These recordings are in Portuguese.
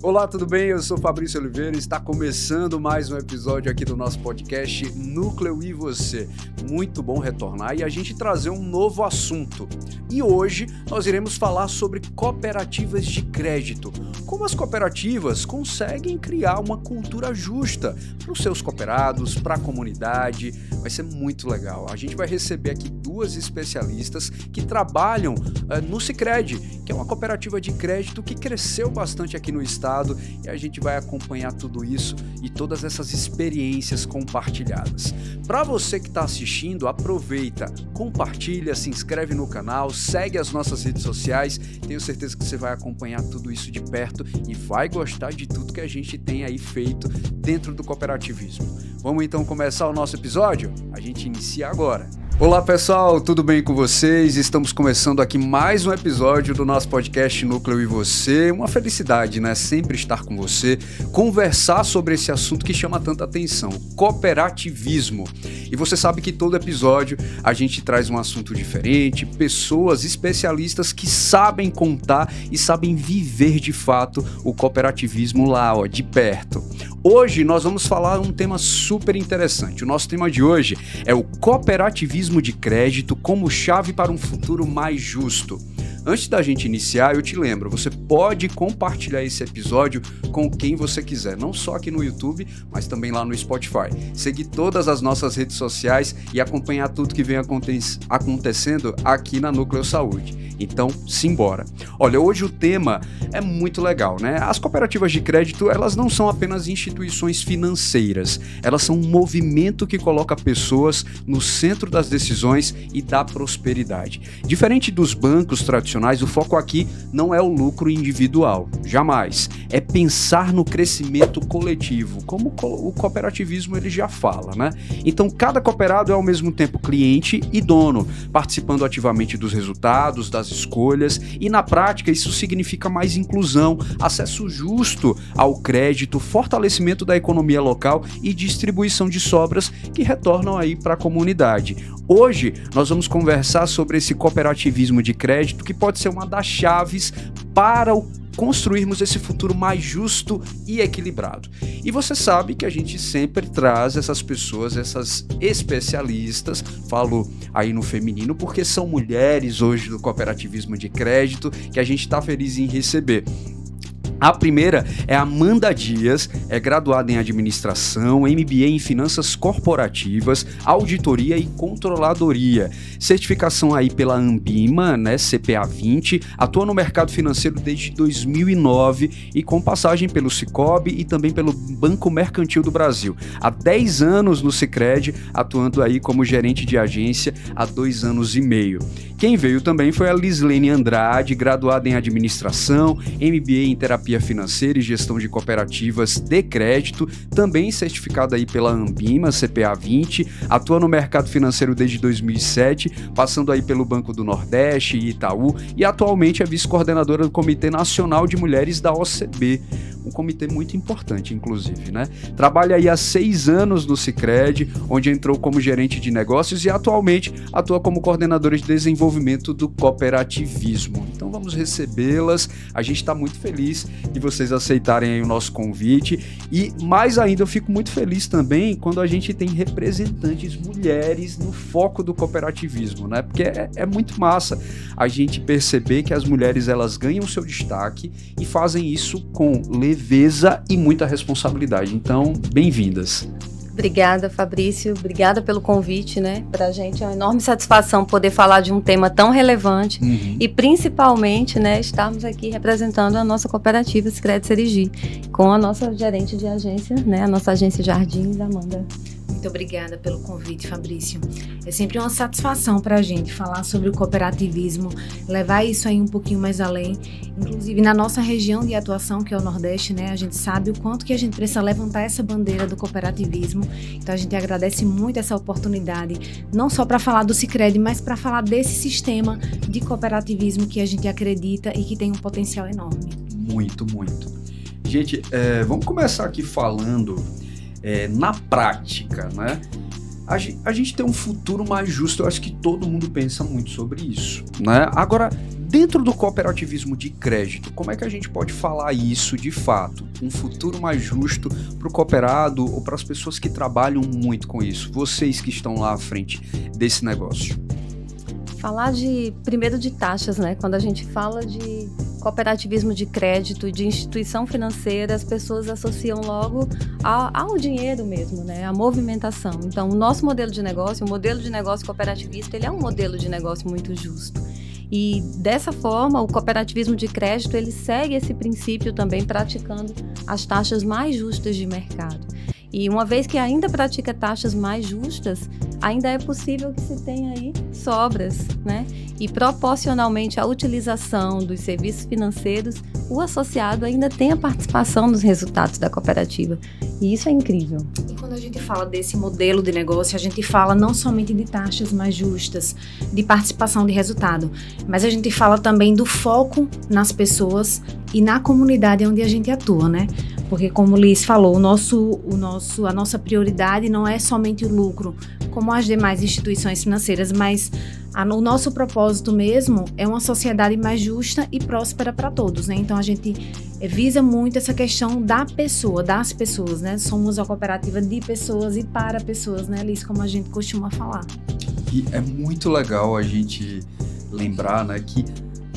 Olá, tudo bem? Eu sou Fabrício Oliveira e está começando mais um episódio aqui do nosso podcast Núcleo e Você. Muito bom retornar e a gente trazer um novo assunto. E hoje nós iremos falar sobre cooperativas de crédito. Como as cooperativas conseguem criar uma cultura justa para os seus cooperados, para a comunidade. Vai ser muito legal. A gente vai receber aqui duas especialistas que trabalham no Sicredi, que é uma cooperativa de crédito que cresceu bastante aqui no estado. E a gente vai acompanhar tudo isso e todas essas experiências compartilhadas. Para você que está assistindo, aproveita, compartilha, se inscreve no canal, segue as nossas redes sociais. Tenho certeza que você vai acompanhar tudo isso de perto e vai gostar de tudo que a gente tem aí feito dentro do cooperativismo. Vamos então começar o nosso episódio? A gente inicia agora. Olá pessoal, tudo bem com vocês? Estamos começando aqui mais um episódio do nosso podcast Núcleo e Você. Uma felicidade, né? Sempre estar com você, conversar sobre esse assunto que chama tanta atenção, cooperativismo. E você sabe que todo episódio a gente traz um assunto diferente, pessoas especialistas que sabem contar e sabem viver de fato o cooperativismo lá, de perto. Hoje nós vamos falar um tema super interessante. O nosso tema de hoje é o cooperativismo de crédito como chave para um futuro mais justo. Antes da gente iniciar, eu te lembro, você pode compartilhar esse episódio com quem você quiser, não só aqui no YouTube, mas também lá no Spotify. Seguir todas as nossas redes sociais e acompanhar tudo que vem acontecendo aqui na Núcleo Saúde. Então, simbora. Olha, hoje o tema é muito legal, né? As cooperativas de crédito, elas não são apenas instituições financeiras, elas são um movimento que coloca pessoas no centro das decisões e da prosperidade. Diferente dos bancos tradicionais, o foco aqui não é o lucro individual, jamais. É pensar no crescimento coletivo, como o cooperativismo ele já fala, né? Então, cada cooperado é ao mesmo tempo cliente e dono, participando ativamente dos resultados, das escolhas, e na prática isso significa mais inclusão, acesso justo ao crédito, fortalecimento da economia local e distribuição de sobras que retornam aí para a comunidade. Hoje nós vamos conversar sobre esse cooperativismo de crédito que pode ser uma das chaves para construirmos esse futuro mais justo e equilibrado. E você sabe que a gente sempre traz essas pessoas, essas especialistas, falo aí no feminino, porque são mulheres hoje do cooperativismo de crédito que a gente está feliz em receber. A primeira é a Amanda Dias, é graduada em Administração, MBA em Finanças Corporativas, Auditoria e Controladoria. Certificação aí pela Ambima, né, CPA 20, atua no mercado financeiro desde 2009 e com passagem pelo Sicoob e também pelo Banco Mercantil do Brasil. Há 10 anos no Sicredi, atuando aí como gerente de agência há 2 anos e meio. Quem veio também foi a Lislene Andrade, graduada em Administração, MBA em Terapia Financeira e Gestão de Cooperativas de Crédito, também certificada aí pela Ambima, CPA 20, atua no mercado financeiro desde 2007, passando aí pelo Banco do Nordeste e Itaú, e atualmente é vice-coordenadora do Comitê Nacional de Mulheres da OCB, um comitê muito importante, inclusive, né? Trabalha aí há 6 anos no Sicredi, onde entrou como gerente de negócios e atualmente atua como coordenadora de desenvolvimento do cooperativismo. Então vamos recebê-las, a gente está muito feliz de vocês aceitarem aí o nosso convite e mais ainda eu fico muito feliz também quando a gente tem representantes mulheres no foco do cooperativismo, né? Porque é muito massa a gente perceber que as mulheres elas ganham seu destaque e fazem isso com leveza e muita responsabilidade. Então, bem-vindas. Obrigada, Fabrício. Obrigada pelo convite, né? Pra gente é uma enorme satisfação poder falar de um tema tão relevante e principalmente, né, estarmos aqui representando a nossa cooperativa Sicredi Serigi, com a nossa gerente de agência, né, a nossa agência Jardins, Amanda. Muito obrigada pelo convite, Fabrício. É sempre uma satisfação para a gente falar sobre o cooperativismo, levar isso aí um pouquinho mais além. Inclusive, na nossa região de atuação, que é o Nordeste, né, a gente sabe o quanto que a gente precisa levantar essa bandeira do cooperativismo. Então, a gente agradece muito essa oportunidade, não só para falar do Sicredi, mas para falar desse sistema de cooperativismo que a gente acredita e que tem um potencial enorme. Muito, muito. Gente, vamos começar aqui falando na prática, né? A gente tem um futuro mais justo, eu acho que todo mundo pensa muito sobre isso, né? Agora, Dentro do cooperativismo de crédito, como é que a gente pode falar isso de fato? Um futuro mais justo para o cooperado ou para as pessoas que trabalham muito com isso? Vocês que estão lá à frente desse negócio. Falar primeiro de taxas, né? Quando a gente fala de cooperativismo de crédito, de instituição financeira, as pessoas associam logo ao dinheiro mesmo, né? A movimentação. Então, o nosso modelo de negócio, o modelo de negócio cooperativista, ele é um modelo de negócio muito justo. E dessa forma, o cooperativismo de crédito, ele segue esse princípio também praticando as taxas mais justas de mercado. E uma vez que ainda pratica taxas mais justas, ainda é possível que se tenha aí sobras, né? E proporcionalmente à utilização dos serviços financeiros, o associado ainda tem a participação nos resultados da cooperativa. E isso é incrível. E quando a gente fala desse modelo de negócio, a gente fala não somente de taxas mais justas, de participação de resultado, mas a gente fala também do foco nas pessoas e na comunidade onde a gente atua, né? Porque, como o Liz falou, a nossa prioridade não é somente o lucro, como as demais instituições financeiras, mas o nosso propósito mesmo é uma sociedade mais justa e próspera para todos, né? Então, a gente visa muito essa questão da pessoa, das pessoas, né? Somos a cooperativa de pessoas e para pessoas, né, Liz? Como a gente costuma falar. E é muito legal a gente lembrar, né, que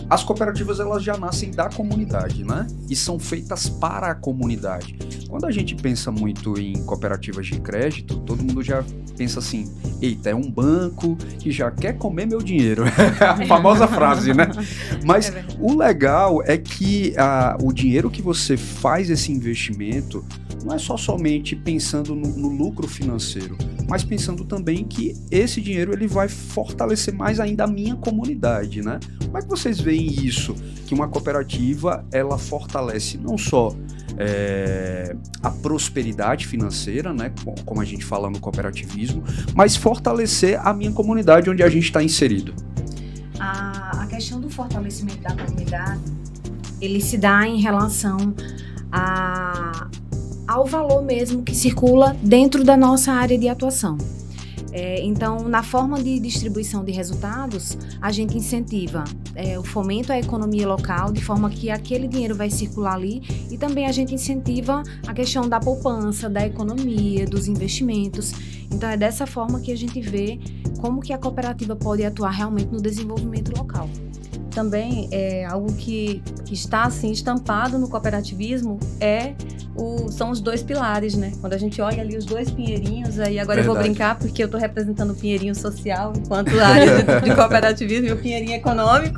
as cooperativas, elas já nascem da comunidade, né? E são feitas para a comunidade. Quando a gente pensa muito em cooperativas de crédito, todo mundo já pensa assim, eita, é um banco que já quer comer meu dinheiro. A famosa frase, né? Mas o legal é que o dinheiro que você faz esse investimento não é somente pensando no lucro financeiro, mas pensando também que esse dinheiro ele vai fortalecer mais ainda a minha comunidade, né? Como é que vocês veem isso? Que uma cooperativa, ela fortalece não só a prosperidade financeira, né? Como a gente fala no cooperativismo, mas fortalecer a minha comunidade onde a gente está inserido. A questão do fortalecimento da comunidade, ele se dá em relação ao valor mesmo que circula dentro da nossa área de atuação. Então, na forma de distribuição de resultados, a gente incentiva o fomento à economia local, de forma que aquele dinheiro vai circular ali, e também a gente incentiva a questão da poupança, da economia, dos investimentos. Então, é dessa forma que a gente vê como que a cooperativa pode atuar realmente no desenvolvimento local. Também é algo que está assim estampado no cooperativismo são os dois pilares, né? Quando a gente olha ali os dois pinheirinhos, aí agora eu vou brincar porque eu estou representando o pinheirinho social enquanto área de cooperativismo e o pinheirinho econômico.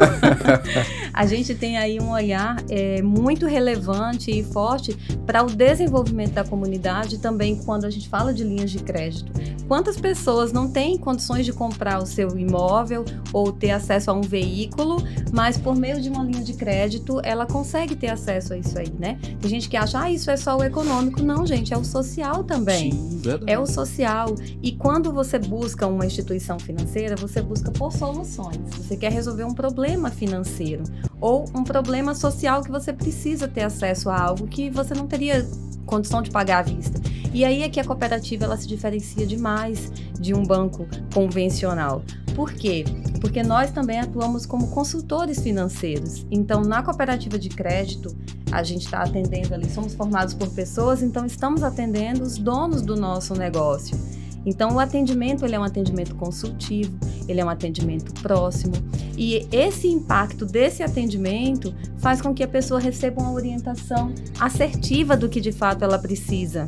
A gente tem aí um olhar muito relevante e forte para o desenvolvimento da comunidade também quando a gente fala de linhas de crédito. Quantas pessoas não têm condições de comprar o seu imóvel ou ter acesso a um veículo, mas por meio de uma linha de crédito, ela consegue ter acesso a isso aí, né? Tem gente que acha, isso é só o econômico. Não, gente, é o social também. Sim, verdade. É o social. E quando você busca uma instituição financeira, você busca por soluções. Você quer resolver um problema financeiro ou um problema social que você precisa ter acesso a algo que você não teria condição de pagar à vista. E aí é que a cooperativa ela se diferencia demais de um banco convencional. Por quê? Porque nós também atuamos como consultores financeiros. Então, na cooperativa de crédito, a gente está atendendo ali, somos formados por pessoas, então estamos atendendo os donos do nosso negócio. Então, o atendimento, ele é um atendimento consultivo, ele é um atendimento próximo. E esse impacto desse atendimento faz com que a pessoa receba uma orientação assertiva do que de fato ela precisa.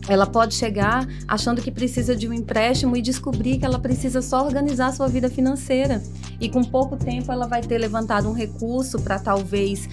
Ela pode chegar achando que precisa de um empréstimo e descobrir que ela precisa só organizar a sua vida financeira. E com pouco tempo ela vai ter levantado um recurso para talvez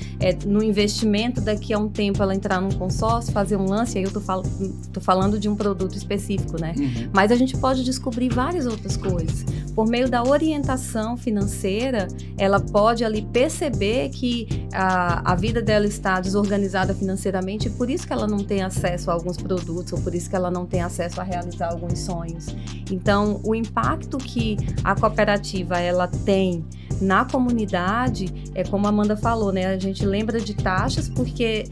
no investimento daqui a um tempo ela entrar num consórcio, fazer um lance. Aí eu tô falando de um produto específico, né? Uhum. Mas a gente pode descobrir várias outras coisas. Por meio da orientação financeira, ela pode ali perceber que a vida dela está desorganizada financeiramente e por isso que ela não tem acesso a alguns produtos, ou por isso que ela não tem acesso a realizar alguns sonhos. Então, o impacto que a cooperativa ela tem na comunidade, como a Amanda falou, né? A gente lembra de taxas porque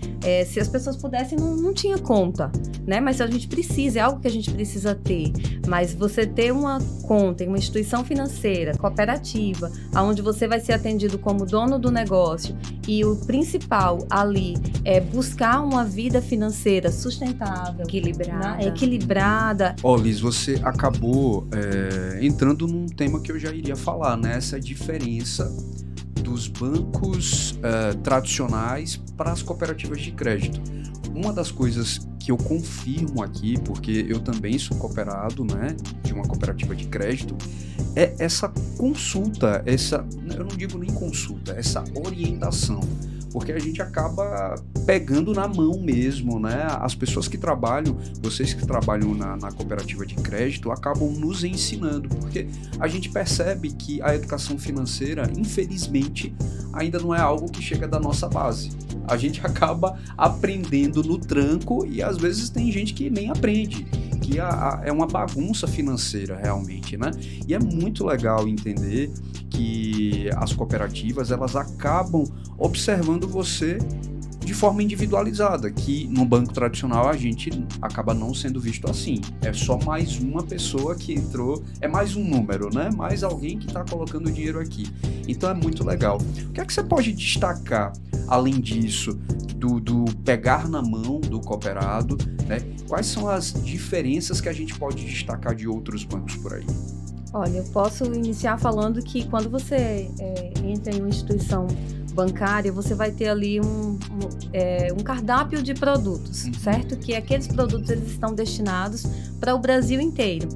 se as pessoas pudessem, não tinha conta, né? Mas a gente precisa, é algo que a gente precisa ter. Mas você ter uma conta em uma instituição financeira, cooperativa, onde você vai ser atendido como dono do negócio e o principal ali é buscar uma vida financeira sustentável, equilibrada. Liz, você acabou entrando num tema que eu já iria falar, né? Essa diferença dos bancos tradicionais para as cooperativas de crédito. Uma das coisas que eu confirmo aqui, porque eu também sou cooperado, né, de uma cooperativa de crédito, é essa consulta, eu não digo nem consulta, essa orientação, porque a gente acaba pegando na mão mesmo, né? As pessoas que trabalham, vocês que trabalham na cooperativa de crédito, acabam nos ensinando, porque a gente percebe que a educação financeira, infelizmente, ainda não é algo que chega da nossa base. A gente acaba aprendendo no tranco e às vezes tem gente que nem aprende, que é uma bagunça financeira realmente, né? E é muito legal entender que as cooperativas, elas acabam observando você de forma individualizada, que no banco tradicional a gente acaba não sendo visto assim. É só mais uma pessoa que entrou, é mais um número, né? Mais alguém que está colocando dinheiro aqui. Então é muito legal. O que é que você pode destacar, além disso, do pegar na mão do cooperado, né? Quais são as diferenças que a gente pode destacar de outros bancos por aí? Olha, eu posso iniciar falando que quando você entra em uma instituição bancária, você vai ter ali um cardápio de produtos, certo? Que aqueles produtos eles estão destinados para o Brasil inteiro.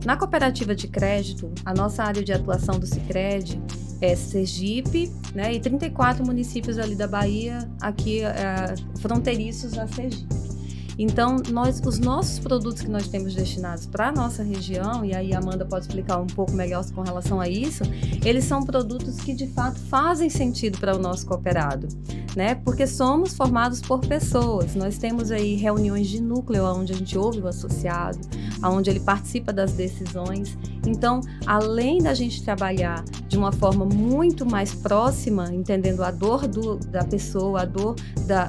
Na cooperativa de crédito, a nossa área de atuação do Sicredi é Sergipe, né, e 34 municípios ali da Bahia, aqui fronteiriços a Sergipe. Então, os nossos produtos que nós temos destinados para a nossa região, e aí a Amanda pode explicar um pouco melhor com relação a isso, eles são produtos que de fato fazem sentido para o nosso cooperado, né? Porque somos formados por pessoas, nós temos aí reuniões de núcleo onde a gente ouve o associado, onde ele participa das decisões. Então, além da gente trabalhar de uma forma muito mais próxima, entendendo a dor da pessoa, a dor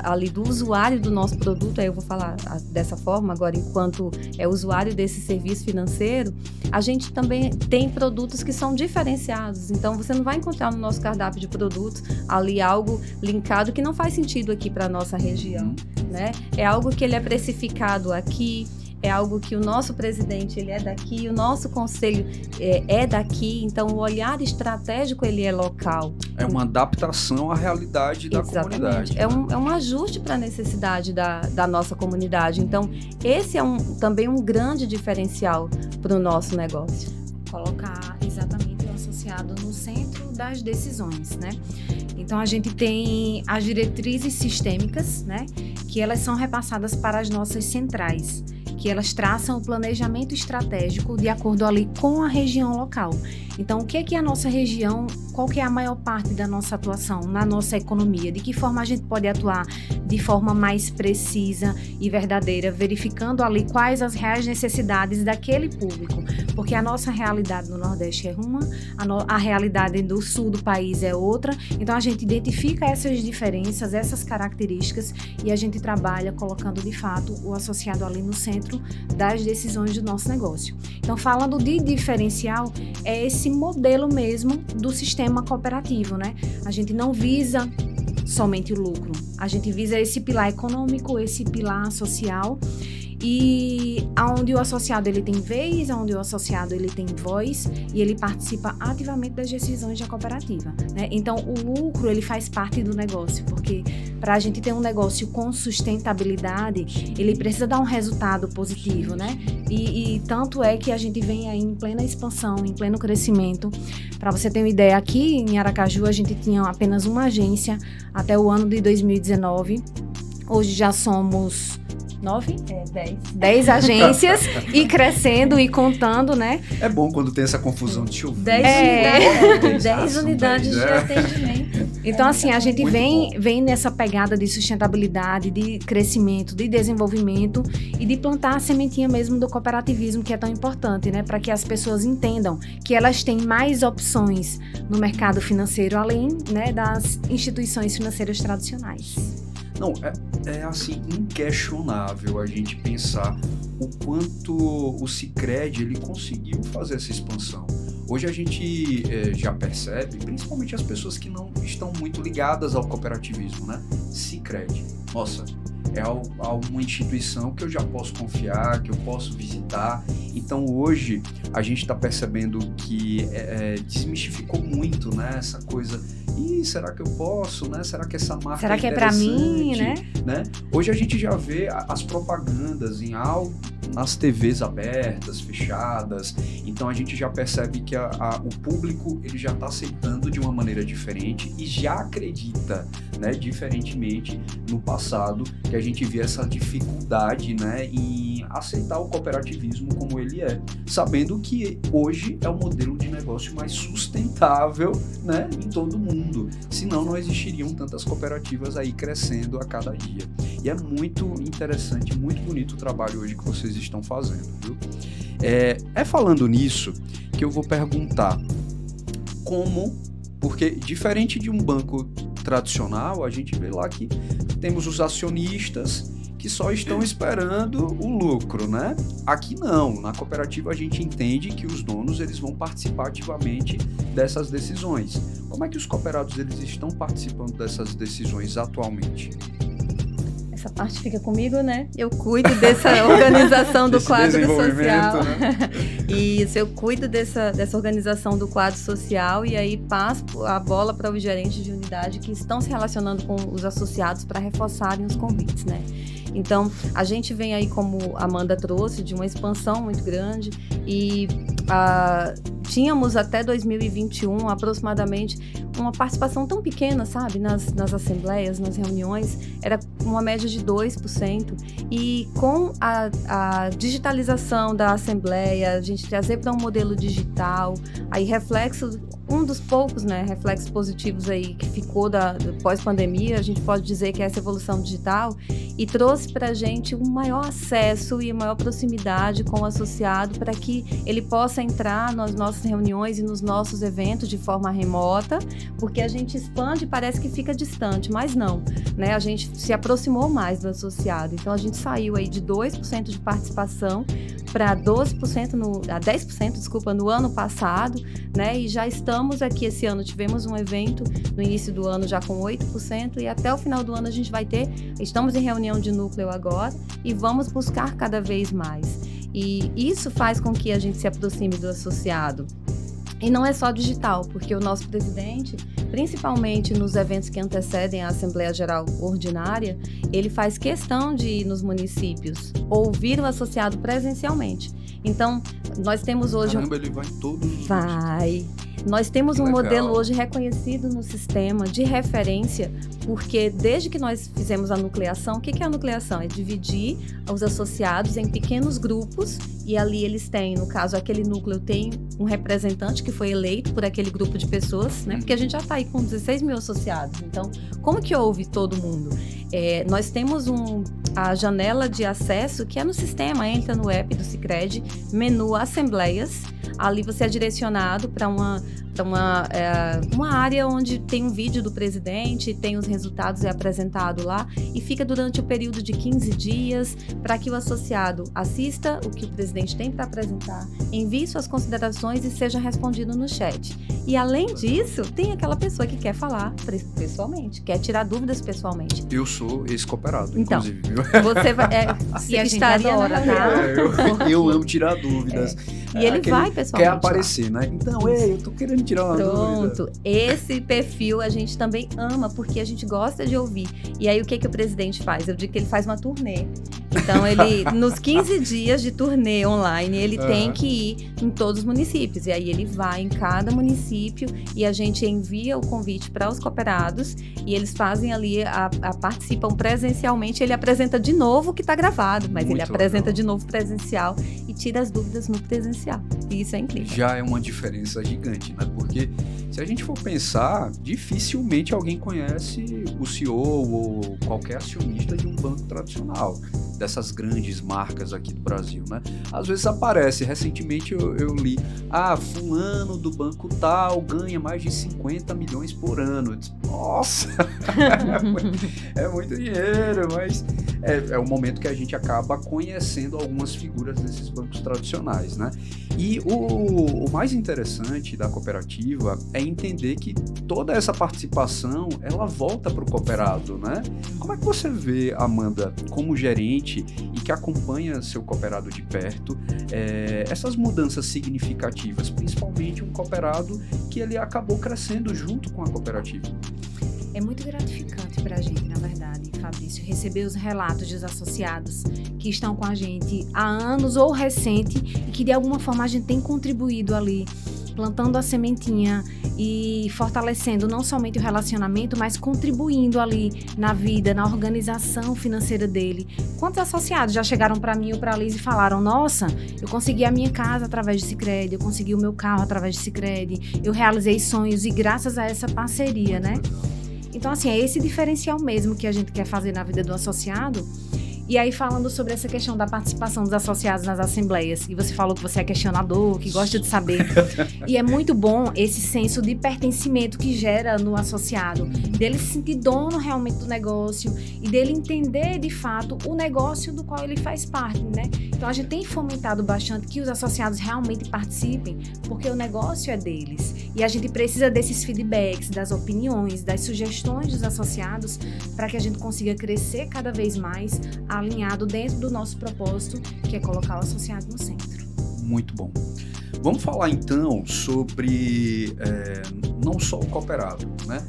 ali do usuário do nosso produto, aí eu vou falar dessa forma agora, enquanto usuário desse serviço financeiro, a gente também tem produtos que são diferenciados. Então, você não vai encontrar no nosso cardápio de produtos ali algo linkado que não faz sentido aqui para a nossa região, né? É algo que ele é precificado aqui, é algo que o nosso presidente ele é daqui, o nosso conselho é daqui, então o olhar estratégico ele é local. É uma adaptação à realidade da comunidade. É um ajuste para a necessidade da nossa comunidade. Então, esse é também um grande diferencial para o nosso negócio. Colocar exatamente o associado no centro das decisões, né? Então, a gente tem as diretrizes sistêmicas, né? Que elas são repassadas para as nossas centrais, que elas traçam o planejamento estratégico de acordo ali com a região local. Então, o que é a nossa região, qual que é a maior parte da nossa atuação na nossa economia? De que forma a gente pode atuar de forma mais precisa e verdadeira, verificando ali quais as reais necessidades daquele público? Porque a nossa realidade no Nordeste é uma, a realidade do Sul do país é outra. Então, a gente identifica essas diferenças, essas características e a gente trabalha colocando, de fato, o associado ali no centro das decisões do nosso negócio. Então, falando de diferencial, é esse modelo mesmo do sistema cooperativo, né? A gente não visa somente o lucro, a gente visa esse pilar econômico, esse pilar social, e onde o associado ele tem vez, onde o associado ele tem voz e ele participa ativamente das decisões da cooperativa, né? Então, o lucro ele faz parte do negócio, porque para a gente ter um negócio com sustentabilidade, ele precisa dar um resultado positivo, né? E tanto é que a gente vem aí em plena expansão, em pleno crescimento. Para você ter uma ideia, aqui em Aracaju a gente tinha apenas uma agência até o ano de 2019. Hoje já somos 9? 10. 10 agências e crescendo e contando, né? É bom quando tem essa confusão de chover. 10 unidades de atendimento. Então, assim, a gente Muito vem nessa pegada de sustentabilidade, de crescimento, de desenvolvimento e de plantar a sementinha mesmo do cooperativismo, que é tão importante, né? Para que as pessoas entendam que elas têm mais opções no mercado financeiro, além, né, das instituições financeiras tradicionais. Não, é assim, inquestionável a gente pensar o quanto o Sicredi ele conseguiu fazer essa expansão. Hoje a gente já percebe, principalmente as pessoas que não estão muito ligadas ao cooperativismo, né? Sicredi, nossa, é uma instituição que eu já posso confiar, que eu posso visitar. Então hoje a gente está percebendo que desmistificou muito, né, essa coisa. Ih, será que eu posso, né? Será que essa marca será que é para mim, né? Hoje a gente já vê as propagandas nas TVs abertas, fechadas. Então a gente já percebe que o público ele já está aceitando de uma maneira diferente e já acredita, né, diferentemente no passado, que a gente via essa dificuldade, né, em aceitar o cooperativismo como ele é, sabendo que hoje é o modelo de negócio mais sustentável, né, em todo o mundo. Senão não existiriam tantas cooperativas aí crescendo a cada dia. E é muito interessante, muito bonito o trabalho hoje que vocês estão fazendo, viu? É falando nisso que eu vou perguntar como, porque diferente de um banco tradicional, a gente vê lá que temos os acionistas que só estão esperando o lucro, né? Aqui não, na cooperativa a gente entende que os donos eles vão participar ativamente dessas decisões. Como é que os cooperados eles estão participando dessas decisões atualmente? Essa parte fica comigo, né? Eu cuido dessa organização do quadro social. Né? Isso, eu cuido dessa organização do quadro social e aí passo a bola para os gerentes de unidade que estão se relacionando com os associados para reforçarem os convites, né? Então, a gente vem aí, como a Amanda trouxe, de uma expansão muito grande e tínhamos até 2021 aproximadamente uma participação tão pequena, sabe, nas assembleias, nas reuniões, era uma média de 2%, e com a digitalização da assembleia, a gente trazer para um modelo digital, aí reflexo, um dos poucos, né, reflexos positivos aí que ficou da pós-pandemia, a gente pode dizer que é essa evolução digital, e trouxe para a gente um maior acesso e maior proximidade com o associado para que ele possa entrar nas nossas reuniões e nos nossos eventos de forma remota, porque a gente expande e parece que fica distante, mas não, né? A gente se aproximou mais do associado, então a gente saiu aí de 2% de participação para 10% no ano passado, né? E já estamos aqui esse ano, tivemos um evento no início do ano já com 8% e até o final do ano a gente vai estamos em reunião de núcleo agora e vamos buscar cada vez mais. E isso faz com que a gente se aproxime do associado. E não é só digital, porque o nosso presidente, principalmente nos eventos que antecedem a Assembleia Geral Ordinária, ele faz questão de ir nos municípios, ouvir o associado presencialmente. Então, nós temos hoje... Caramba, ele vai em todos os... Vai... Nós temos um modelo hoje reconhecido no sistema de referência, porque desde que nós fizemos a nucleação, o que é a nucleação? É dividir os associados em pequenos grupos e ali eles têm, no caso, aquele núcleo tem um representante que foi eleito por aquele grupo de pessoas, né? Porque a gente já está aí com 16 mil associados, então como que ouve todo mundo? Nós temos a janela de acesso que é no sistema, entra no app do Sicredi, menu Assembleias, ali você é direcionado para uma área onde tem um vídeo do presidente, tem os resultados apresentado lá e fica durante o período de 15 dias para que o associado assista o que o presidente tem para apresentar, envie suas considerações e seja respondido no chat. E além disso, tem aquela pessoa que quer falar pessoalmente, quer tirar dúvidas pessoalmente. Eu sou ex-cooperado, então, inclusive, viu? Você vai... e a gente adora, tá? Eu amo tirar dúvidas. E ele vai pessoalmente quer aparecer, né? Então, eu tô querendo me tirar uma dúvida. Pronto, esse perfil a gente também ama, porque a gente gosta de ouvir. E aí o que o presidente faz? Eu digo que ele faz uma turnê. Então, ele, nos 15 dias de turnê online, ele tem que ir em todos os municípios. E aí ele vai em cada município e a gente envia o convite para os cooperados e eles fazem ali, participam presencialmente. Ele apresenta de novo o que está gravado, mas Muito ele apresenta legal. de novo presencial e tira as dúvidas no presencial. E isso é incrível. Já é uma diferença gigante, né? Porque se a gente for pensar, dificilmente alguém conhece o CEO ou qualquer acionista de um banco tradicional, dessas grandes marcas aqui do Brasil, né? Às vezes aparece, recentemente eu li, fulano do banco tal ganha mais de 50 milhões por ano. Eu disse, nossa, é muito dinheiro, mas é o momento que a gente acaba conhecendo algumas figuras desses bancos tradicionais, né? E o mais interessante da cooperativa é entender que toda essa participação, ela volta para o cooperado, né? Como é que você vê, Amanda, como gerente e que acompanha seu cooperado de perto, essas mudanças significativas, principalmente um cooperado que ele acabou crescendo junto com a cooperativa? É muito gratificante para a gente, na verdade, Fabrício, receber os relatos dos associados que estão com a gente há anos ou recente e que de alguma forma a gente tem contribuído ali, plantando a sementinha e fortalecendo não somente o relacionamento, mas contribuindo ali na vida, na organização financeira dele. Quantos associados já chegaram para mim ou para a Liz e falaram, nossa, eu consegui a minha casa através de Sicredi, eu consegui o meu carro através de Sicredi, eu realizei sonhos e graças a essa parceria, né? Então, assim, é esse diferencial mesmo que a gente quer fazer na vida do associado. E aí, falando sobre essa questão da participação dos associados nas assembleias, e você falou que você é questionador, que gosta de saber, e é muito bom esse senso de pertencimento que gera no associado, dele se sentir dono realmente do negócio e dele entender, de fato, o negócio do qual ele faz parte, né? Então, a gente tem fomentado bastante que os associados realmente participem, porque o negócio é deles. E a gente precisa desses feedbacks, das opiniões, das sugestões dos associados, para que a gente consiga crescer cada vez mais alinhado dentro do nosso propósito, que é colocar o associado no centro. Muito bom. Vamos falar então sobre não só o cooperado, né?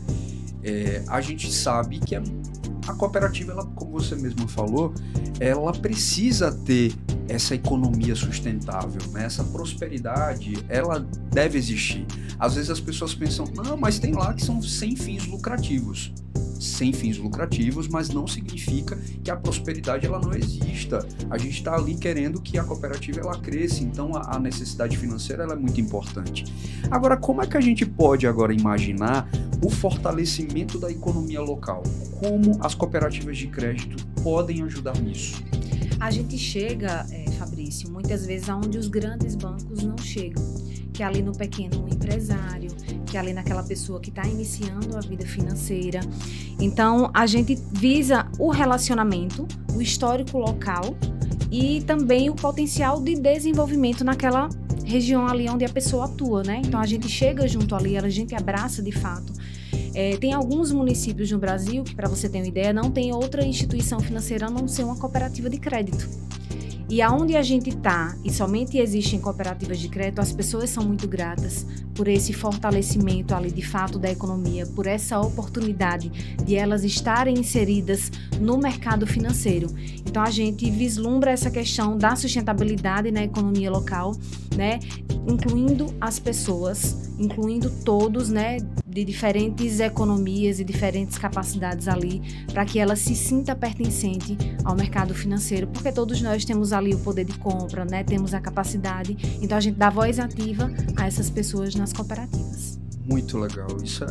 A gente sabe que a cooperativa, ela, como você mesmo falou, ela precisa ter essa economia sustentável, né? Essa prosperidade, ela deve existir. Às vezes as pessoas pensam, não, mas tem lá que são sem fins lucrativos. Sem fins lucrativos, mas não significa que a prosperidade ela não exista. A gente está ali querendo que a cooperativa ela cresça, então a necessidade financeira ela é muito importante. Agora, como é que a gente pode agora imaginar o fortalecimento da economia local? Como as cooperativas de crédito podem ajudar nisso? A gente chega, Fabrício, muitas vezes aonde os grandes bancos não chegam, que é ali no pequeno empresário, que é ali naquela pessoa que está iniciando a vida financeira. Então, a gente visa o relacionamento, o histórico local e também o potencial de desenvolvimento naquela região ali onde a pessoa atua, né? Então, a gente chega junto ali, a gente abraça de fato. Tem alguns municípios no Brasil que, para você ter uma ideia, não tem outra instituição financeira a não ser uma cooperativa de crédito. E aonde a gente está, e somente existem cooperativas de crédito, as pessoas são muito gratas por esse fortalecimento ali de fato da economia, por essa oportunidade de elas estarem inseridas no mercado financeiro. Então a gente vislumbra essa questão da sustentabilidade na economia local, né, incluindo as pessoas, incluindo todos, né, de diferentes economias e diferentes capacidades ali, para que ela se sinta pertencente ao mercado financeiro, porque todos nós temos ali o poder de compra, né? Temos a capacidade, então a gente dá voz ativa a essas pessoas nas cooperativas. Muito legal, isso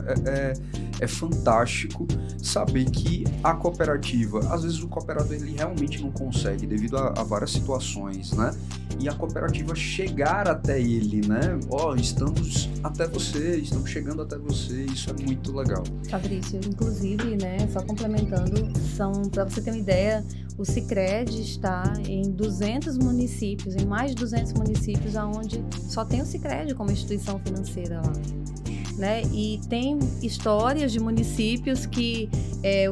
é fantástico saber que a cooperativa, às vezes o cooperado ele realmente não consegue devido a várias situações, né? E a cooperativa chegar até ele, né? Estamos até você, estamos chegando até você, isso é muito legal. Fabrício, inclusive, né, só complementando, para você ter uma ideia, o Sicredi está em 200 municípios, em mais de 200 municípios, onde só tem o Sicredi como instituição financeira lá. Né? E tem histórias de municípios que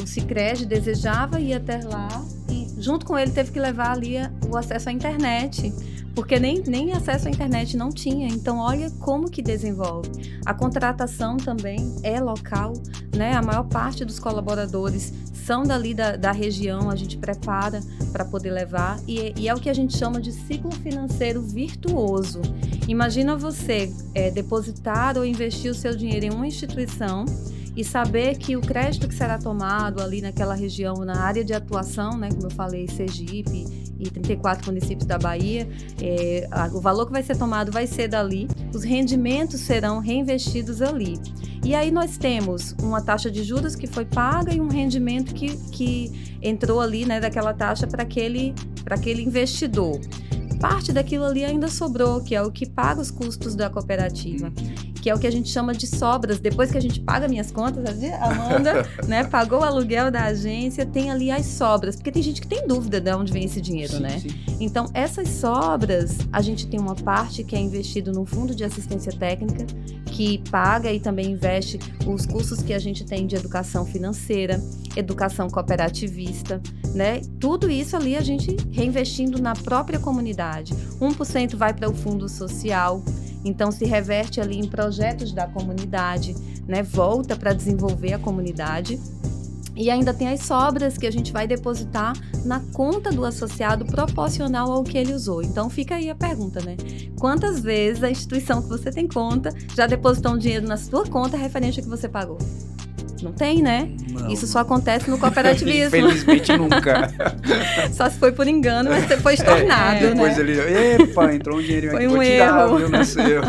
o Sicredi desejava ir até lá e junto com ele teve que levar ali o acesso à internet porque nem acesso à internet não tinha. Então, olha como que desenvolve. A contratação também é local, né? A maior parte dos colaboradores são dali da região, a gente prepara para poder levar, e é o que a gente chama de ciclo financeiro virtuoso. Imagina você depositar ou investir o seu dinheiro em uma instituição e saber que o crédito que será tomado ali naquela região, na área de atuação, né, como eu falei, Sergipe e 34 municípios da Bahia, o valor que vai ser tomado vai ser dali, os rendimentos serão reinvestidos ali. E aí nós temos uma taxa de juros que foi paga e um rendimento que entrou ali, né, daquela taxa para aquele investidor. Parte daquilo ali ainda sobrou, que é o que paga os custos da cooperativa, que é o que a gente chama de sobras. Depois que a gente paga minhas contas, a Amanda, né, pagou o aluguel da agência, tem ali as sobras, porque tem gente que tem dúvida de onde vem esse dinheiro, né? Sim. Então, essas sobras, a gente tem uma parte que é investido no Fundo de Assistência Técnica, que paga e também investe os custos que a gente tem de educação financeira, educação cooperativista, né? Tudo isso ali a gente reinvestindo na própria comunidade. 1% vai para o fundo social, então se reverte ali em projetos da comunidade, né? Volta para desenvolver a comunidade. E ainda tem as sobras que a gente vai depositar na conta do associado proporcional ao que ele usou. Então fica aí a pergunta, né? Quantas vezes a instituição que você tem conta já depositou um dinheiro na sua conta referente ao que você pagou? Não tem, né? Não, isso só acontece no cooperativismo. Infelizmente nunca. Só se foi por engano, mas você foi estornado, né? Depois ele, epa, entrou um dinheirinho aqui, foi um vou tirar, erro. Viu, nasceu.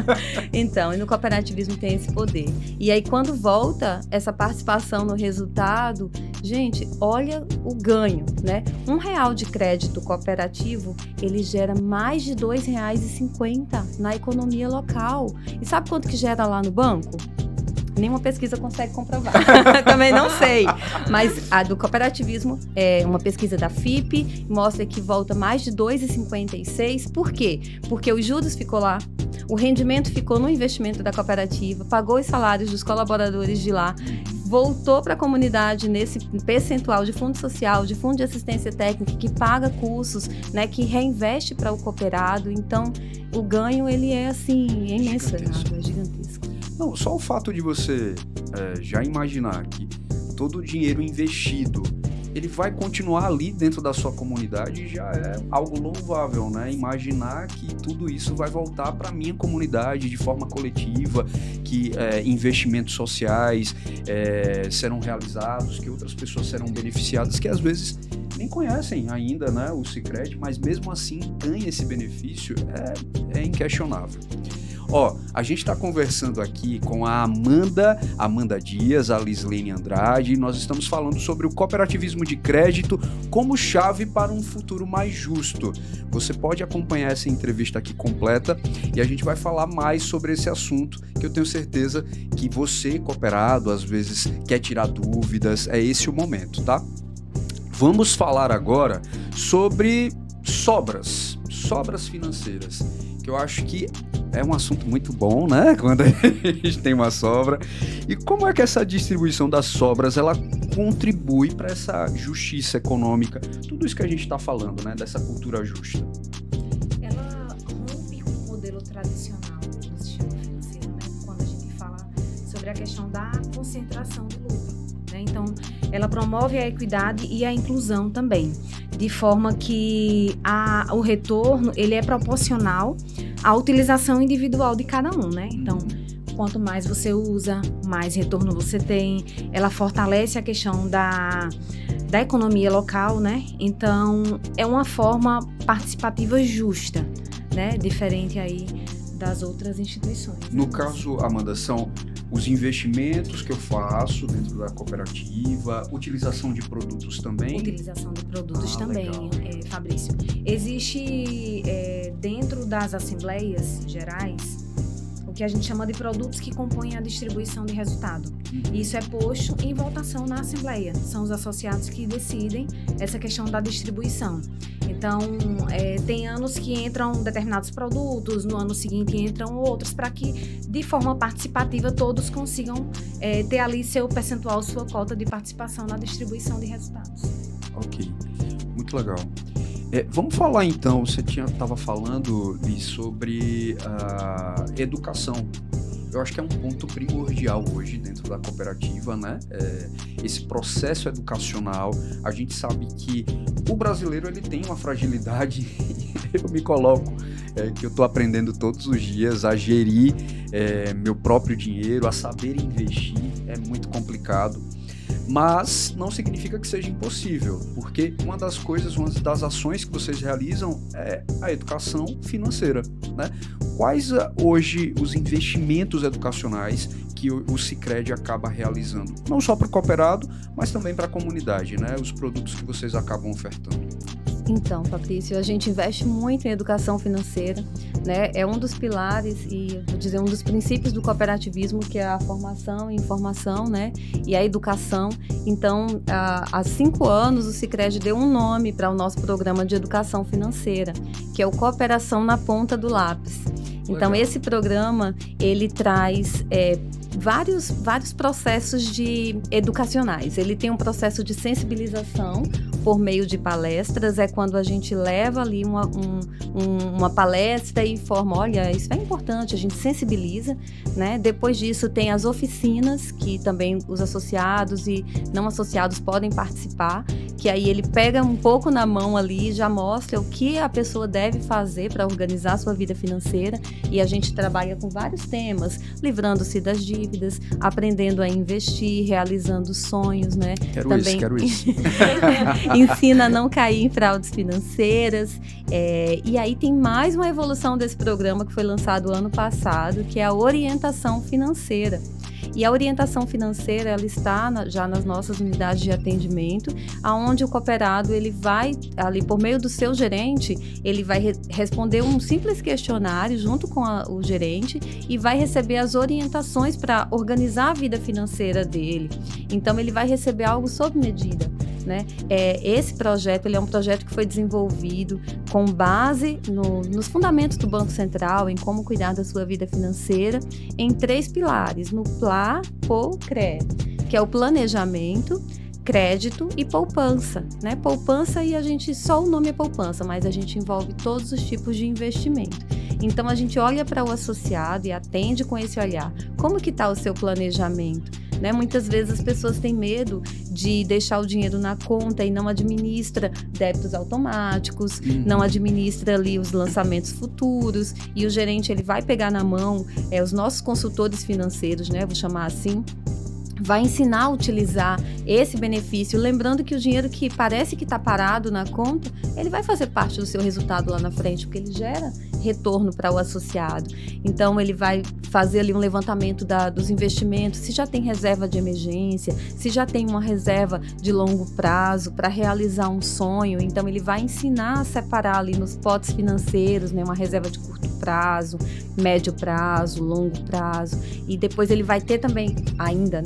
Então, e no cooperativismo tem esse poder. E aí, quando volta essa participação no resultado, gente, olha o ganho, né? R$1 de crédito cooperativo, ele gera mais de R$2,50 na economia local. E sabe quanto que gera lá no banco? Nenhuma pesquisa consegue comprovar. Também não sei. Mas a do cooperativismo é uma pesquisa da FIPE, mostra que volta mais de 2,56. Por quê? Porque os juros ficou lá, o rendimento ficou no investimento da cooperativa, pagou os salários dos colaboradores de lá, voltou para a comunidade nesse percentual de fundo social, de fundo de assistência técnica, que paga cursos, né, que reinveste para o cooperado. Então, o ganho, ele é assim, imensurável, é gigantesco. Não, só o fato de você já imaginar que todo o dinheiro investido, ele vai continuar ali dentro da sua comunidade, já é algo louvável, né? Imaginar que tudo isso vai voltar para a minha comunidade de forma coletiva, que investimentos sociais serão realizados, que outras pessoas serão beneficiadas, que às vezes nem conhecem ainda, né, o Sicredi, mas mesmo assim ganha esse benefício, é inquestionável. Ó, a gente está conversando aqui com a Amanda Dias, a Lislene Andrade, e nós estamos falando sobre o cooperativismo de crédito como chave para um futuro mais justo. Você pode acompanhar essa entrevista aqui completa e a gente vai falar mais sobre esse assunto, que eu tenho certeza que você, cooperado, às vezes quer tirar dúvidas, é esse o momento, tá? Vamos falar agora sobre sobras financeiras, que eu acho que é um assunto muito bom, né? Quando a gente tem uma sobra. E como é que essa distribuição das sobras, ela contribui para essa justiça econômica? Tudo isso que a gente está falando, né? Dessa cultura justa. Ela rompe com o modelo tradicional do sistema financeiro, né? Quando a gente fala sobre a questão da concentração do lucro, né? Então, ela promove a equidade e a inclusão também, de forma que o retorno, ele é proporcional à utilização individual de cada um, né? Então, quanto mais você usa, mais retorno você tem. Ela fortalece a questão da economia local, né? Então, é uma forma participativa justa, né? Diferente aí das outras instituições. No caso, Amanda, são os investimentos que eu faço dentro da cooperativa, utilização de produtos também? Utilização de produtos também, Fabrício. Existe dentro das assembleias gerais o que a gente chama de produtos que compõem a distribuição de resultado. Isso é posto em votação na assembleia. São os associados que decidem essa questão da distribuição. Então, tem anos que entram determinados produtos, no ano seguinte entram outros, para que, de forma participativa, todos consigam ter ali seu percentual, sua cota de participação na distribuição de resultados. Ok, muito legal. Vamos falar então, você estava falando, Liz, sobre a educação. Eu acho que é um ponto primordial hoje dentro da cooperativa, né? Esse processo educacional. A gente sabe que o brasileiro ele tem uma fragilidade, eu me coloco, que eu estou aprendendo todos os dias a gerir meu próprio dinheiro, a saber investir, é muito complicado. Mas não significa que seja impossível, porque uma das ações que vocês realizam é a educação financeira, né? Quais hoje os investimentos educacionais que o Sicredi acaba realizando? Não só para o cooperado, mas também para a comunidade, né? Os produtos que vocês acabam ofertando. Então, Fabrício, a gente investe muito em educação financeira, né? É um dos pilares e, vou dizer, um dos princípios do cooperativismo, que é a formação e informação, né? E a educação. Então, há 5 anos, o Sicredi deu um nome para o nosso programa de educação financeira, que é o Cooperação na Ponta do Lápis. Então, legal. Esse programa, ele traz vários processos educacionais. Ele tem um processo de sensibilização por meio de palestras, é quando a gente leva ali uma palestra e informa, olha, isso é importante, a gente sensibiliza, né? Depois disso tem as oficinas, que também os associados e não associados podem participar, que aí ele pega um pouco na mão ali e já mostra o que a pessoa deve fazer para organizar a sua vida financeira, e a gente trabalha com vários temas, livrando-se das dívidas, aprendendo a investir, realizando sonhos, né? Quero isso. Ensina a não cair em fraudes financeiras. E aí tem mais uma evolução desse programa que foi lançado ano passado, que é a orientação financeira. E a orientação financeira, ela está já nas nossas unidades de atendimento, aonde o cooperado, ele vai, ali por meio do seu gerente, ele vai responder um simples questionário junto com o gerente e vai receber as orientações para organizar a vida financeira dele. Então, ele vai receber algo sob medida, né? Esse projeto, ele é um projeto que foi desenvolvido com base nos fundamentos do Banco Central, em como cuidar da sua vida financeira, em 3 pilares, no PLA, PO, CRE, que é o planejamento, crédito e poupança, né? Poupança, e só o nome é poupança, mas a gente envolve todos os tipos de investimento. Então, a gente olha para o associado e atende com esse olhar. Como que está o seu planejamento? Né? Muitas vezes as pessoas têm medo de deixar o dinheiro na conta e não administra débitos automáticos, não administra ali os lançamentos futuros, e o gerente, ele vai pegar na mão os nossos consultores financeiros, né? Vou chamar assim, vai ensinar a utilizar esse benefício, lembrando que o dinheiro que parece que está parado na conta, ele vai fazer parte do seu resultado lá na frente, porque ele gera retorno para o associado. Então, ele vai fazer ali um levantamento dos investimentos, se já tem reserva de emergência, se já tem uma reserva de longo prazo para realizar um sonho. Então, ele vai ensinar a separar ali nos potes financeiros, né, uma reserva de curto prazo, médio prazo, longo prazo, e depois ele vai ter também, ainda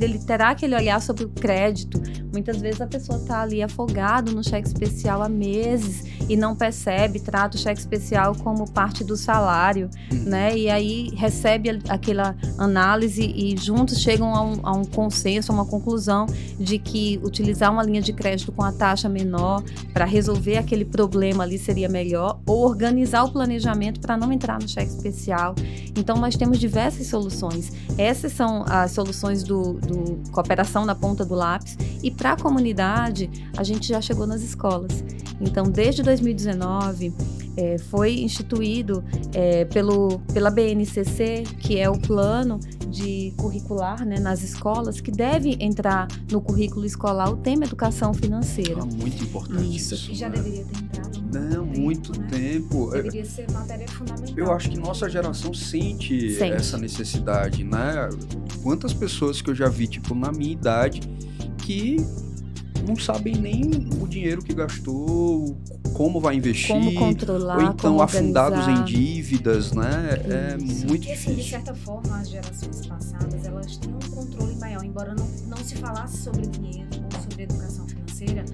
ele terá aquele olhar sobre o crédito. Muitas vezes a pessoa está ali afogado no cheque especial há meses e não percebe, trata o cheque especial como parte do salário, né? E aí recebe aquela análise e juntos chegam a um consenso, a uma conclusão de que utilizar uma linha de crédito com a taxa menor para resolver aquele problema ali seria melhor, ou organizar o planejamento para não entrar no cheque especial. Então, nós temos diversas soluções. Essas são as soluções do Cooperação na Ponta do Lápis, e para a comunidade, a gente já chegou nas escolas. Então, desde 2019, foi instituído pela BNCC, que é o plano de curricular, né, nas escolas, que deve entrar no currículo escolar o tema educação financeira. Muito importante isso. Já deveria ter entrado. Muito tempo. Deveria ser matéria fundamental. Eu acho que nossa geração sente essa necessidade, né? Quantas pessoas que eu já vi, tipo, na minha idade, que não sabem nem o dinheiro que gastou, como vai investir, como controlar, ou então como afundados organizar. Em dívidas, né? É muito e assim, difícil. de certa forma, as gerações passadas, elas tinham um controle maior, embora não se falasse sobre dinheiro ou sobre educação financeira,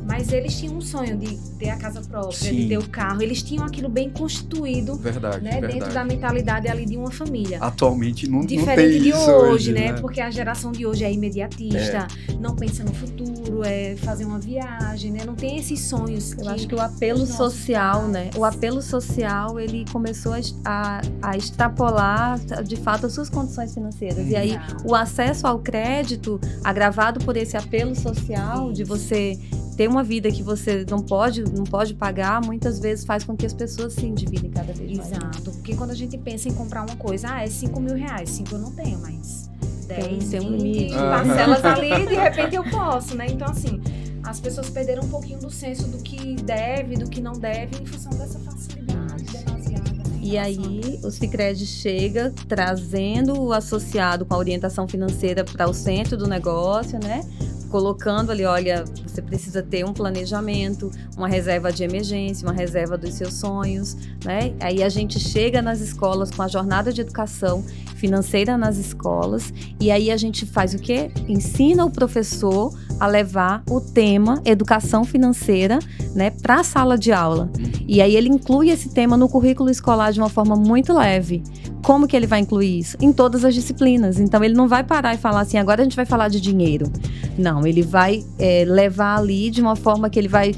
Mas eles tinham um sonho de ter a casa própria, Sim. de ter o carro. Eles tinham aquilo bem constituído, Verdade, né, verdade. dentro da mentalidade ali de uma família. Atualmente não tem Diferente de isso hoje, né? Porque a geração de hoje é imediatista, não pensa no futuro, é fazer uma viagem, né? Não tem esses sonhos. Eu acho que o apelo os nossos social, pais- né? O apelo social, ele começou a extrapolar, de fato, as suas condições financeiras. E aí, o acesso ao crédito, agravado por esse apelo social, de você ter uma vida que você não pode pagar, muitas vezes faz com que as pessoas se endividem cada vez mais. Exato, porque quando a gente pensa em comprar uma coisa, é 5 mil reais, 5 eu não tenho, mas 10, Tem um 20, limite. parcelas ali, de repente eu posso, né? Então, assim, as pessoas perderam um pouquinho do senso do que deve, do que não deve, em função dessa facilidade demasiada. Né, E aí, o Sicredi chega trazendo o associado com a orientação financeira para o centro do negócio, né? Colocando ali, olha, você precisa ter um planejamento, uma reserva de emergência, uma reserva dos seus sonhos, né? Aí a gente chega nas escolas com a jornada de educação financeira nas escolas, e aí a gente faz o quê? Ensina o professor a levar o tema educação financeira, né, para a sala de aula. E aí ele inclui esse tema no currículo escolar de uma forma muito leve. Como que ele vai incluir isso? Em todas as disciplinas. Então, ele não vai parar e falar assim, agora a gente vai falar de dinheiro. Não, ele vai levar ali de uma forma que ele vai...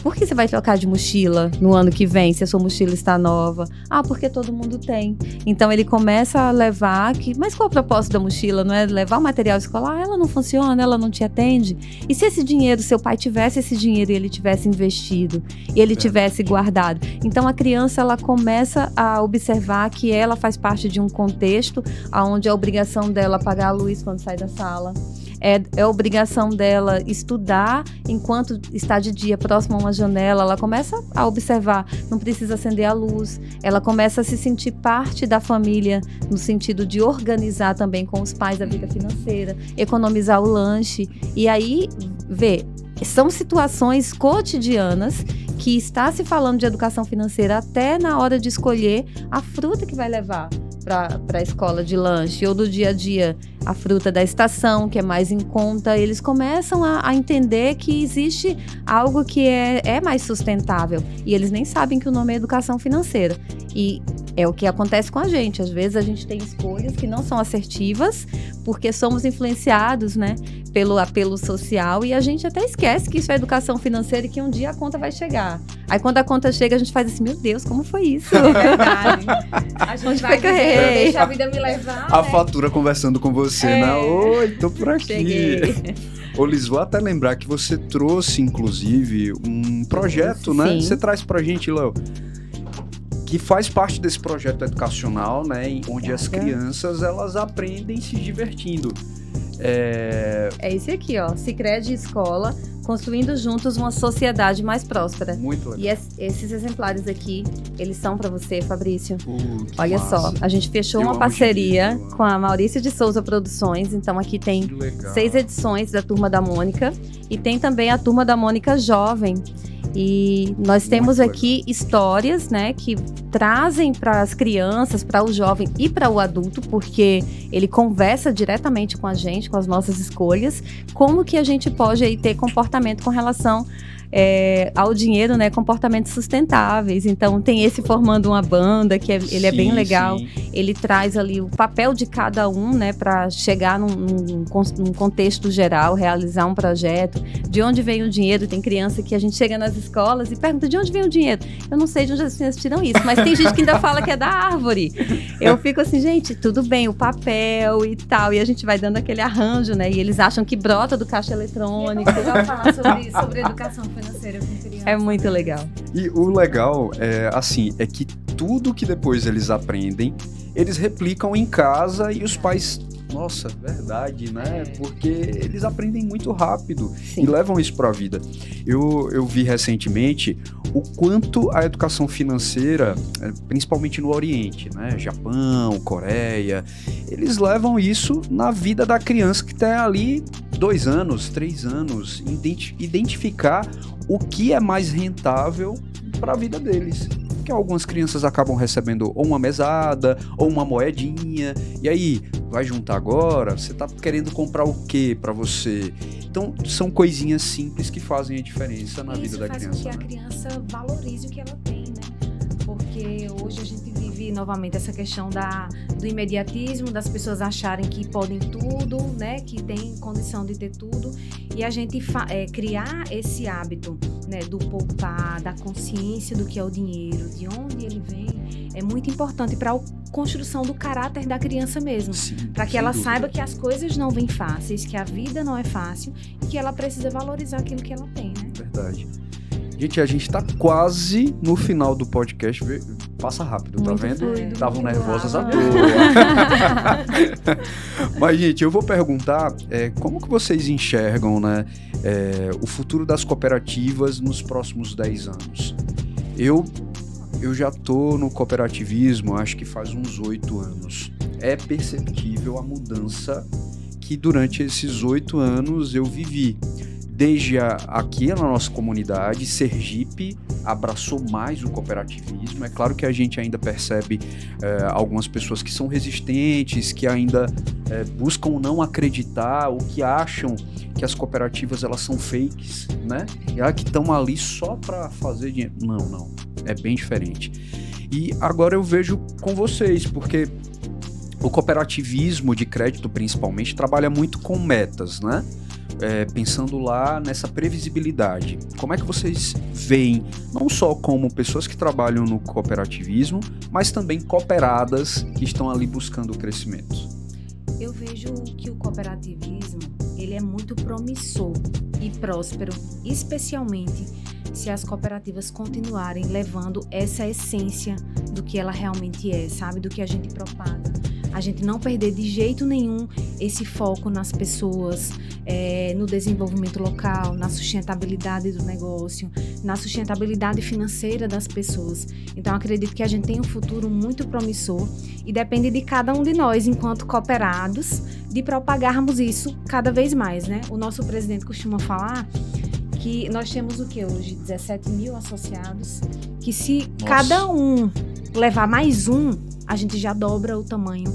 por que você vai trocar de mochila no ano que vem, se a sua mochila está nova? Ah, porque todo mundo tem. Então, ele começa a levar... Mas qual é o propósito da mochila? Não é levar o material escolar? Ela não funciona, ela não te atende. E se esse dinheiro, seu pai tivesse esse dinheiro e ele tivesse investido, e ele tivesse guardado? Então, a criança, ela começa a observar que ela faz parte de um contexto onde a obrigação dela pagar a luz quando sai da sala. É a obrigação dela estudar enquanto está de dia próximo a uma janela. Ela começa a observar, não precisa acender a luz. Ela começa a se sentir parte da família, no sentido de organizar também com os pais a vida financeira, economizar o lanche. E aí, são situações cotidianas que está se falando de educação financeira até na hora de escolher a fruta que vai levar para a escola de lanche, ou do dia a dia, a fruta da estação, que é mais em conta. Eles começam a entender que existe algo que é mais sustentável, e eles nem sabem que o nome é educação financeira. E é o que acontece com a gente. Às vezes a gente tem escolhas que não são assertivas, porque somos influenciados, né, pelo apelo social, e a gente até esquece que isso é educação financeira e que um dia a conta vai chegar. Aí quando a conta chega, a gente faz assim, meu Deus, como foi isso? É verdade. A gente vai dizer, deixa a vida me levar, A né? fatura conversando com você, né? Oi, tô por aqui. Cheguei. Ô, Liz, vou até lembrar que você trouxe, inclusive, um projeto, né? Sim. Você traz pra gente, Léo, que faz parte desse projeto educacional, né? Onde as crianças, elas aprendem se divertindo. É esse aqui, ó, Sicredi Escola, construindo juntos uma sociedade mais próspera. Muito legal. E esses exemplares aqui, eles são para você, Fabrício. Que Olha massa. só, a gente fechou Eu uma amo parceria gibi, eu amo. com a Maurício de Souza Produções. Então aqui tem Que legal. 6 edições da Turma da Mônica e tem também a Turma da Mônica Jovem. E nós temos Muito aqui histórias, né, que trazem para as crianças, para o jovem e para o adulto, porque ele conversa diretamente com a gente, com as nossas escolhas, como que a gente pode aí ter comportamento com relação ao dinheiro, né, comportamentos sustentáveis. Então tem esse formando uma banda, que ele é bem legal. Sim. Ele traz ali o papel de cada um, né, para chegar num contexto geral, realizar um projeto. De onde vem o dinheiro? Tem criança que a gente chega nas escolas e pergunta, de onde vem o dinheiro? Eu não sei de onde as crianças tiram isso, mas tem gente que ainda fala que é da árvore. Eu fico assim, gente, tudo bem, o papel e tal, e a gente vai dando aquele arranjo, né, e eles acham que brota do caixa eletrônico. E é legal falar sobre educação financeira com criança. É muito legal. E o legal é que tudo que depois eles aprendem, eles replicam em casa e os pais... Nossa, verdade, né? Porque eles aprendem muito rápido. Sim. E levam isso para a vida. Eu vi recentemente o quanto a educação financeira, principalmente no Oriente, né? Japão, Coreia, eles levam isso na vida da criança que está ali 2 anos, 3 anos, identificar o que é mais rentável para a vida deles. Porque algumas crianças acabam recebendo ou uma mesada, ou uma moedinha, e aí, vai juntar agora? Você tá querendo comprar o quê para você? Então, são coisinhas simples que fazem a diferença na vida da criança. Isso faz com que a criança valorize o que ela tem, né? Porque hoje a gente vive novamente essa questão do imediatismo, das pessoas acharem que podem tudo, né? Que tem condição de ter tudo. E a gente criar esse hábito, né? Do poupar, da consciência do que é o dinheiro, de onde ele vem, é muito importante para a construção do caráter da criança mesmo. Para que ela saiba que as coisas não vêm fáceis, que a vida não é fácil e que ela precisa valorizar aquilo que ela tem, né? Verdade. Gente, a gente tá quase no final do podcast. Passa rápido, tá vendo? Estavam nervosas à toa. Mas, gente, eu vou perguntar como que vocês enxergam, né, o futuro das cooperativas nos próximos 10 anos? Eu já tô no cooperativismo, acho que faz uns 8 anos. É perceptível a mudança que durante esses 8 anos eu vivi. Desde aqui na nossa comunidade, Sergipe abraçou mais o cooperativismo. É claro que a gente ainda percebe algumas pessoas que são resistentes, que ainda buscam não acreditar ou que acham que as cooperativas elas são fakes, né? Que estão ali só para fazer dinheiro. Não. É bem diferente. E agora eu vejo com vocês, porque o cooperativismo de crédito, principalmente, trabalha muito com metas, né? Pensando lá nessa previsibilidade. Como é que vocês veem, não só como pessoas que trabalham no cooperativismo, mas também cooperadas que estão ali buscando o crescimento? Eu vejo que o cooperativismo, ele é muito promissor e próspero, especialmente se as cooperativas continuarem levando essa essência do que ela realmente é, sabe? Do que a gente propaga. A gente não perder de jeito nenhum esse foco nas pessoas, no desenvolvimento local, na sustentabilidade do negócio, na sustentabilidade financeira das pessoas. Então, acredito que a gente tem um futuro muito promissor e depende de cada um de nós, enquanto cooperados, de propagarmos isso cada vez mais, né? O nosso presidente costuma falar que nós temos o que hoje? 17 mil associados, que se cada um levar mais um, a gente já dobra o tamanho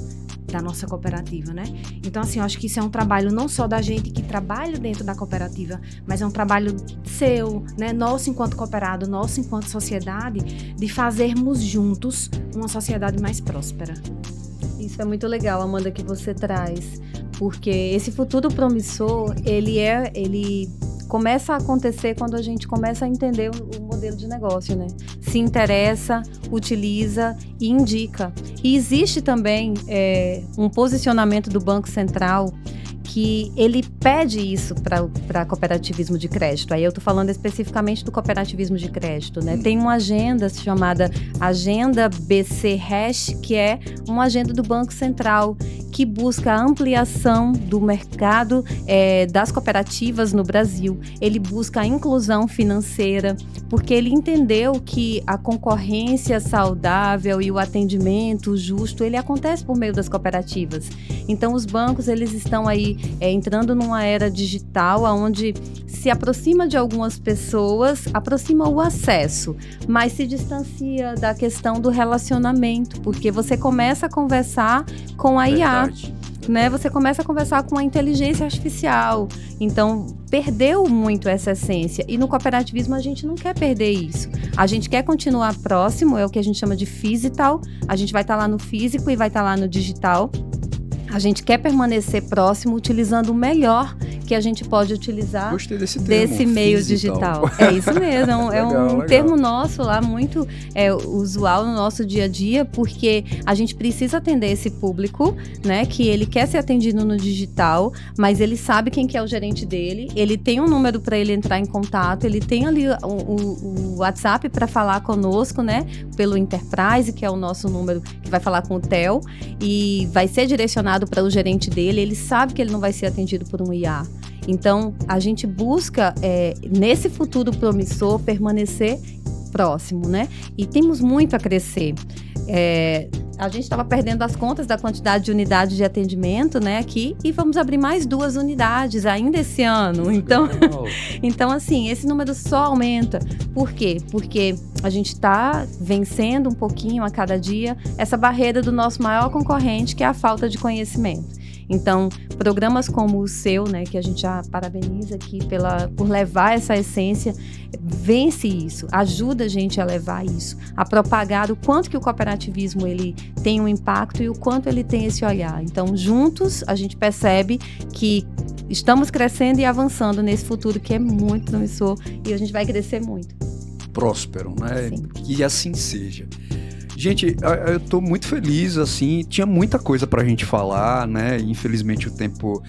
da nossa cooperativa, né? Então, assim, eu acho que isso é um trabalho não só da gente que trabalha dentro da cooperativa, mas é um trabalho seu, né? Nosso enquanto cooperado, nosso enquanto sociedade, de fazermos juntos uma sociedade mais próspera. Isso é muito legal, Amanda, que você traz, porque esse futuro promissor, ele começa a acontecer quando a gente começa a entender o modelo de negócio, né? Se interessa, utiliza e indica. E existe também um posicionamento do Banco Central que ele pede isso para cooperativismo de crédito. Aí eu estou falando especificamente do cooperativismo de crédito, né? Tem uma agenda chamada Agenda BC-RESH, que é uma agenda do Banco Central que busca a ampliação do mercado das cooperativas no Brasil. Ele busca a inclusão financeira, porque ele entendeu que a concorrência saudável e o atendimento justo, ele acontece por meio das cooperativas. Então, os bancos, eles estão aí entrando numa era digital, onde se aproxima de algumas pessoas, aproxima o acesso, mas se distancia da questão do relacionamento, porque você começa a conversar com a IA, né? Você começa a conversar com a inteligência artificial, então perdeu muito essa essência, e no cooperativismo a gente não quer perder isso, a gente quer continuar próximo, é o que a gente chama de physital, a gente vai estar lá no físico e vai estar lá no digital. A gente quer permanecer próximo, utilizando o melhor que a gente pode utilizar desse meio digital. É isso mesmo, é um termo nosso lá, muito usual no nosso dia a dia, porque a gente precisa atender esse público, né, que ele quer ser atendido no digital, mas ele sabe quem que é o gerente dele, ele tem um número para ele entrar em contato, ele tem ali o WhatsApp para falar conosco, né, pelo Enterprise, que é o nosso número que vai falar com o Theo, e vai ser direcionado para o gerente dele, ele sabe que ele não vai ser atendido por um IA. Então, a gente busca, nesse futuro promissor, permanecer próximo, né? E temos muito a crescer. A gente estava perdendo as contas da quantidade de unidades de atendimento, né, aqui, e vamos abrir mais 2 unidades ainda esse ano. Então, assim, esse número só aumenta. Por quê? Porque a gente está vencendo um pouquinho a cada dia essa barreira do nosso maior concorrente, que é a falta de conhecimento. Então, programas como o seu, né, que a gente já parabeniza aqui por levar essa essência, vence isso, ajuda a gente a levar isso, a propagar o quanto que o cooperativismo ele tem um impacto e o quanto ele tem esse olhar. Então, juntos, a gente percebe que estamos crescendo e avançando nesse futuro que é muito promissor e a gente vai crescer muito. Próspero, né? Sim. Que assim seja. Gente, eu tô muito feliz, assim, tinha muita coisa pra gente falar, né? Infelizmente o tempo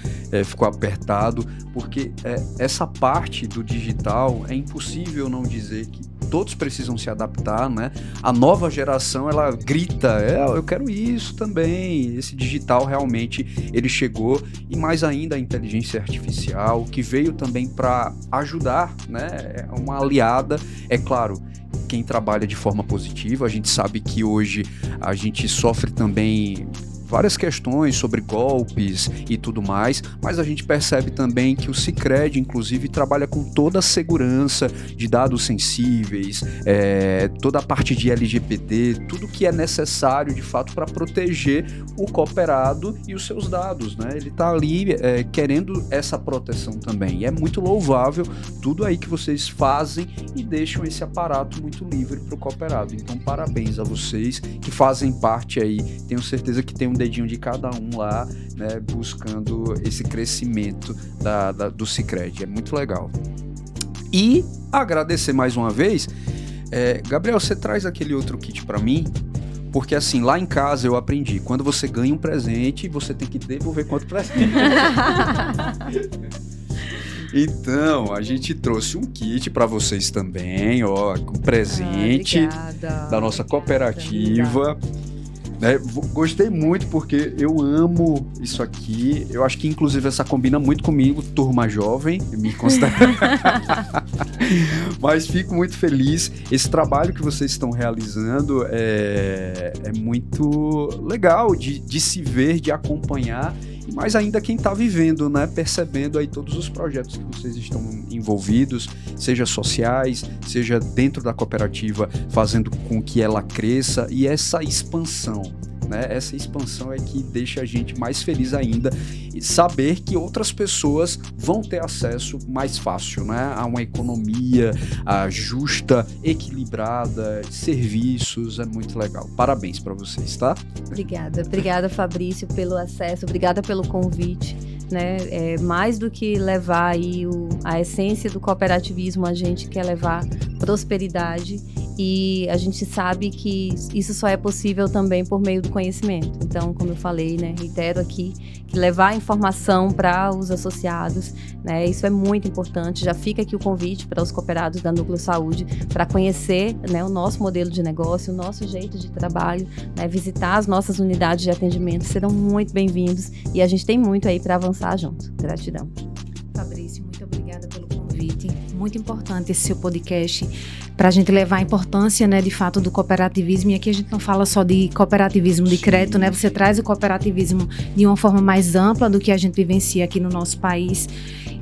ficou apertado, porque essa parte do digital é impossível não dizer que todos precisam se adaptar, né? A nova geração, ela grita, eu quero isso também. Esse digital realmente, ele chegou, e mais ainda a inteligência artificial, que veio também para ajudar, né? É uma aliada, é claro. Quem trabalha de forma positiva, a gente sabe que hoje a gente sofre também várias questões sobre golpes e tudo mais, mas a gente percebe também que o Sicredi, inclusive, trabalha com toda a segurança de dados sensíveis, toda a parte de LGPD, tudo que é necessário, de fato, para proteger o cooperado e os seus dados, né? Ele está ali querendo essa proteção também, e é muito louvável tudo aí que vocês fazem e deixam esse aparato muito livre para o cooperado. Então, parabéns a vocês que fazem parte aí, tenho certeza que tem um dedinho de cada um lá, né, buscando esse crescimento do Sicredi. É muito legal. E agradecer mais uma vez. Gabriel, você traz aquele outro kit para mim? Porque assim, lá em casa eu aprendi, quando você ganha um presente, você tem que devolver quanto presente. Então, a gente trouxe um kit para vocês também, ó, com presente da nossa cooperativa. Gostei muito porque eu amo isso aqui. Eu acho que inclusive essa combina muito comigo, turma jovem, me considero. Mas fico muito feliz. Esse trabalho que vocês estão realizando é muito legal de se ver, de acompanhar. E mais ainda quem está vivendo, né? Percebendo aí todos os projetos que vocês estão envolvidos, seja sociais, seja dentro da cooperativa, fazendo com que ela cresça, e essa expansão, né? Essa expansão é que deixa a gente mais feliz ainda, e saber que outras pessoas vão ter acesso mais fácil, né? A uma economia justa, equilibrada, serviços, é muito legal. Parabéns para vocês, tá? Obrigada, Fabrício, pelo acesso, obrigada pelo convite, né? Mais do que levar aí a essência do cooperativismo, a gente quer levar prosperidade, e a gente sabe que isso só é possível também por meio do conhecimento. Então, como eu falei, né, reitero aqui, que levar a informação para os associados, né, isso é muito importante. Já fica aqui o convite para os cooperados da Núcleo Saúde para conhecer, né, o nosso modelo de negócio, o nosso jeito de trabalho, né, visitar as nossas unidades de atendimento, serão muito bem-vindos, e a gente tem muito aí para avançar junto. Gratidão. Fabrício, muito obrigada pelo convite. Muito importante esse seu podcast para a gente levar a importância, né, de fato, do cooperativismo. E aqui a gente não fala só de cooperativismo de crédito, né? Você traz o cooperativismo de uma forma mais ampla do que a gente vivencia aqui no nosso país.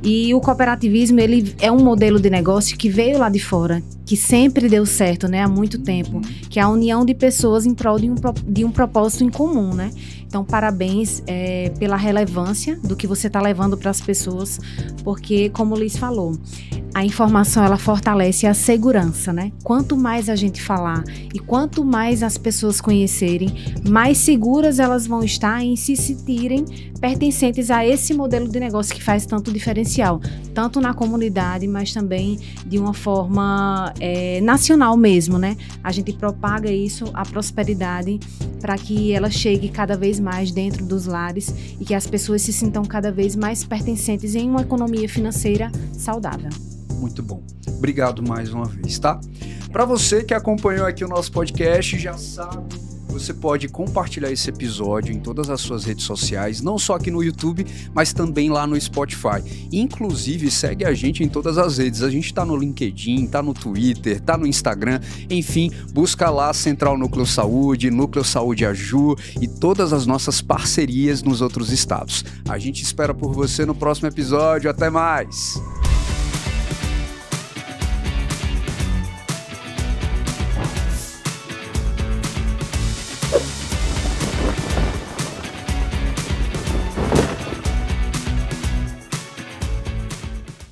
E o cooperativismo, ele é um modelo de negócio que veio lá de fora, que sempre deu certo, né, há muito tempo, que é a união de pessoas em prol de um propósito em comum, né? Então, parabéns pela relevância do que você está levando para as pessoas, porque, como o Liz falou, a informação, ela fortalece a segurança, né? Quanto mais a gente falar e quanto mais as pessoas conhecerem, mais seguras elas vão estar em se sentirem pertencentes a esse modelo de negócio que faz tanto diferencial, tanto na comunidade, mas também de uma forma nacional mesmo, né? A gente propaga isso, a prosperidade, para que ela chegue cada vez mais dentro dos lares e que as pessoas se sintam cada vez mais pertencentes em uma economia financeira saudável. Muito bom. Obrigado mais uma vez, tá? Para você que acompanhou aqui o nosso podcast, já sabe, você pode compartilhar esse episódio em todas as suas redes sociais, não só aqui no YouTube, mas também lá no Spotify. Inclusive, segue a gente em todas as redes. A gente tá no LinkedIn, tá no Twitter, tá no Instagram, enfim, busca lá Central Núcleo Saúde, Núcleo Saúde Aju e todas as nossas parcerias nos outros estados. A gente espera por você no próximo episódio. Até mais!